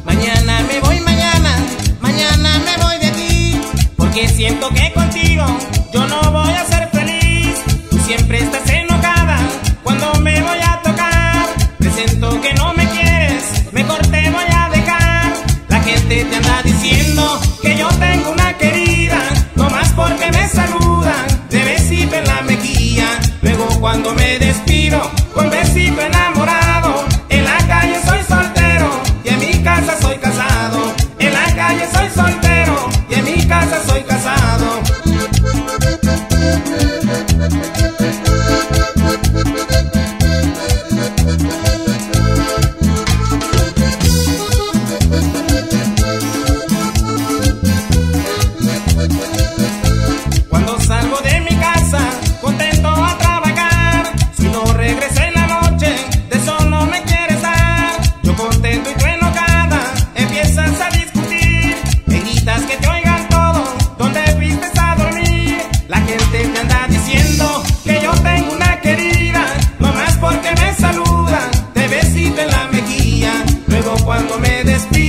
Mañana me voy, mañana me voy de aquí, porque siento que contigo yo no voy a ser feliz. Tú siempre estás enojada cuando me voy a tocar. Presiento que no me quieres, mejor te voy a dejar. La gente te anda diciendo que yo tengo una querida, nomás porque me saludan de besito en la mejilla. Luego cuando me despido con besito enamorado, en la calle soy soltero y en mi casa soy casado. En la calle soy soltero y en mi casa soy casado. Cuando salgo de mi casa contento a trabajar, si no regresé en la noche de eso no me quieres dar. Yo contento y tú enojada empiezas a discutir, me gritas que te oigan todo, ¿dónde fuiste a dormir? La gente te anda diciendo que yo tengo una querida, nomás porque me saludan de besito en la mejilla. Luego cuando me despido